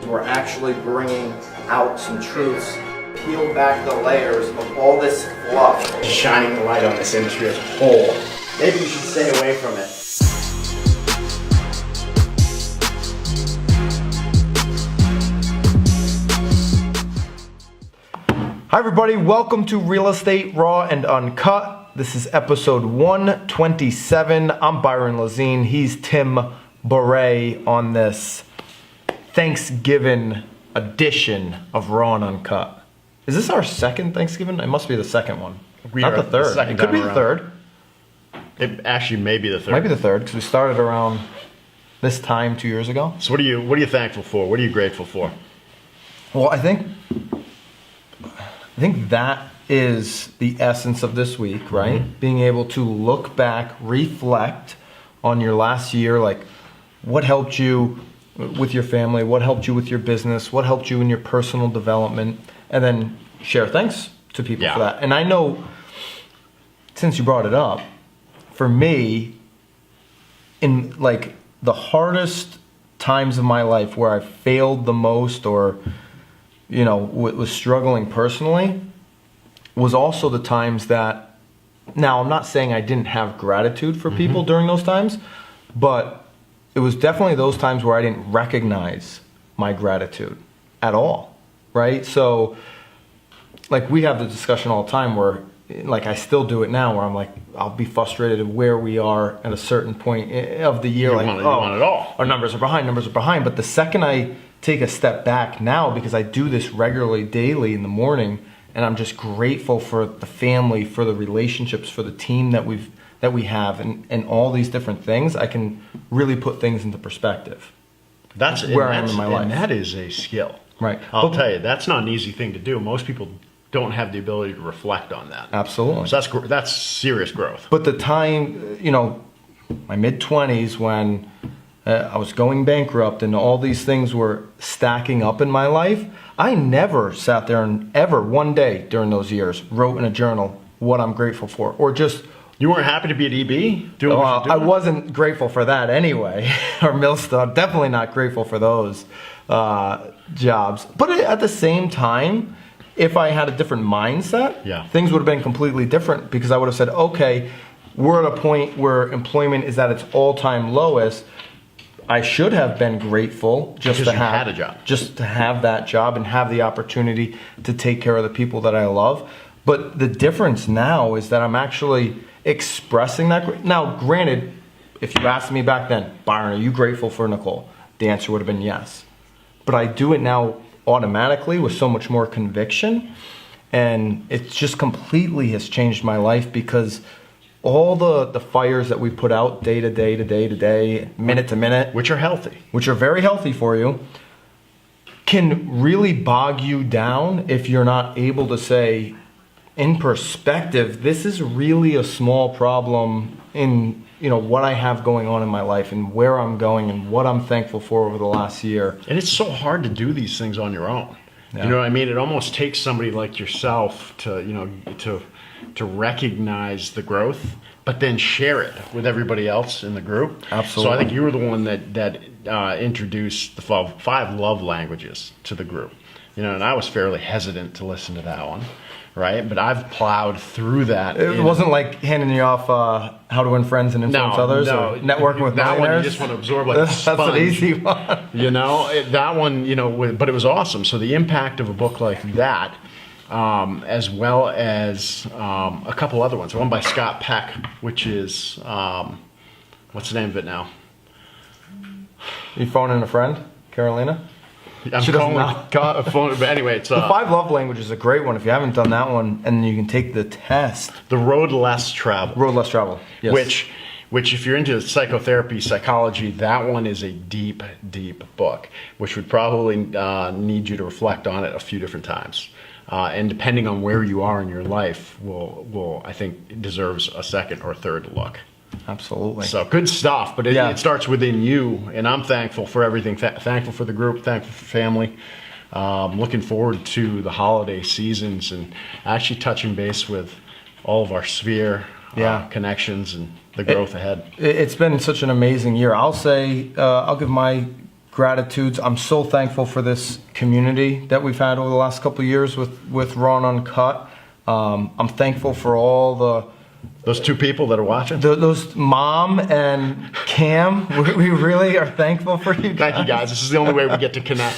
we're actually bringing out some truths, peel back the layers of all this fluff. Shining the light on this industry as a whole. Maybe you should stay away from it. Hi everybody, welcome to Real Estate Raw and Uncut. This is episode 127. I'm Byron Lazine. He's Tim Beret on this Thanksgiving edition of Raw and Uncut. Is this our second Thanksgiving? It must be the second one. Not the third. It could be the third. It actually may be the third. Might be the third because we started around this time 2 years ago. So what are you thankful for? What are you grateful for? Well, I think that is the essence of this week, right? Mm-hmm. Being able to look back, reflect on your last year, like what helped you with your family, what helped you with your business, what helped you in your personal development, and then share thanks to people for that. And I know, since you brought it up, for me, in like the hardest times of my life where I failed the most or was struggling personally, was also the times that, now I'm not saying I didn't have gratitude for people during those times, but it was definitely those times where I didn't recognize my gratitude at all, right? So, like we have the discussion all the time where, like I still do it now, where I'm like, I'll be frustrated at where we are at a certain point of the year. You want it all. Our numbers are behind. But the second I take a step back now, because I do this regularly, daily in the morning, and I'm just grateful for the family, for the relationships, for the team that we have, and all these different things, I can really put things into perspective. That's where I am in my life. And that is a skill. Right. I'll tell you, that's not an easy thing to do. Most people don't have the ability to reflect on that. Absolutely. So that's serious growth. But the time, my mid-20s when I was going bankrupt and all these things were stacking up in my life, I never sat there and ever one day during those years wrote in a journal what I'm grateful for, or just... You weren't happy to be at EB? I wasn't grateful for that anyway, or Millstone. Definitely not grateful for those jobs. But at the same time, if I had a different mindset, things would have been completely different, because I would have said, okay, we're at a point where employment is at its all-time lowest. I should have been grateful just to have that job and have the opportunity to take care of the people that I love. But the difference now is that I'm actually expressing that. Now, granted, if you asked me back then, Byron, are you grateful for Nicole? The answer would have been yes. But I do it now automatically with so much more conviction, and it just completely has changed my life, because all the fires that we put out day to day, minute to minute, which are healthy, which are very healthy for you, can really bog you down if you're not able to say, in perspective, this is really a small problem in what I have going on in my life and where I'm going and what I'm thankful for over the last year. And it's so hard to do these things on your own. Yeah. You know what I mean? It almost takes somebody like yourself to recognize the growth, but then share it with everybody else in the group. Absolutely. So I think you were the one that introduced the 5 love languages to the group. And I was fairly hesitant to listen to that one. Right, but I've plowed through that. It wasn't like handing you off How to Win Friends and Influence Others, or networking with that millionaires. One you just want to absorb like a sponge. That's an easy one. That one, but it was awesome. So the impact of a book like that, as well as a couple other ones. One by Scott Peck, which is what's the name of it now? You phoning a friend, Carolina? I'm calling phone, but anyway, it's the 5 love languages is a great one. If you haven't done that one, and you can take the test. The Road Less Traveled. Road Less Traveled. Yes. Which if you're into psychotherapy, psychology, that one is a deep, deep book, which would probably need you to reflect on it a few different times. And depending on where you are in your life, will I think deserves a second or third look. Absolutely. So good stuff, but it starts within you, and I'm thankful for everything. Thankful for the group, thankful for family. Looking forward to the holiday seasons and actually touching base with all of our sphere connections and the growth ahead. It's been such an amazing year. I'll say, I'll give my gratitudes. I'm so thankful for this community that we've had over the last couple of years with Raw and Uncut. I'm thankful for all Those two people that are watching. those Mom and Cam. We really are thankful for you guys. Thank you guys. This is the only way we get to connect.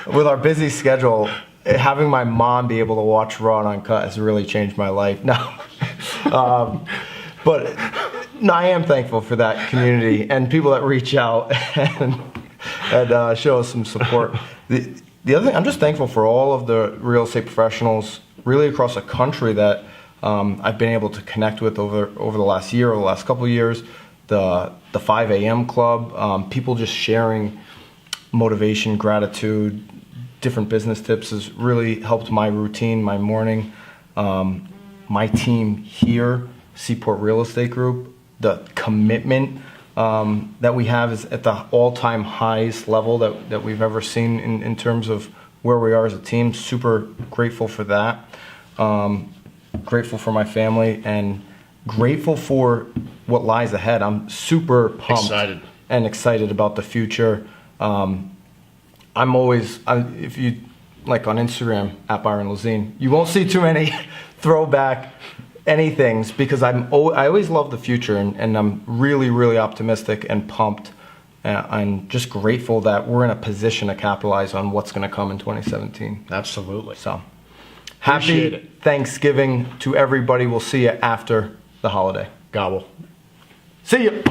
With our busy schedule, having my mom be able to watch Raw and Uncut has really changed my life. But no, I am thankful for that community and people that reach out and show us some support. The other thing, I'm just thankful for all of the real estate professionals really across the country that I've been able to connect with over the last year, or the last couple of years. The 5 a.m. club, people just sharing motivation, gratitude, different business tips has really helped my routine, my morning. My team here, Seaport Real Estate Group, the commitment that we have is at the all-time highest level that we've ever seen in terms of where we are as a team. Super grateful for that. Grateful for my family and grateful for what lies ahead. I'm super pumped and excited about the future. If you like on Instagram at Byron Lazine, you won't see too many throwback anythings because I always love the future and I'm really, really optimistic and pumped. I'm just grateful that we're in a position to capitalize on what's going to come in 2017. Absolutely. So happy Thanksgiving to everybody. We'll see you after the holiday. Gobble. See you.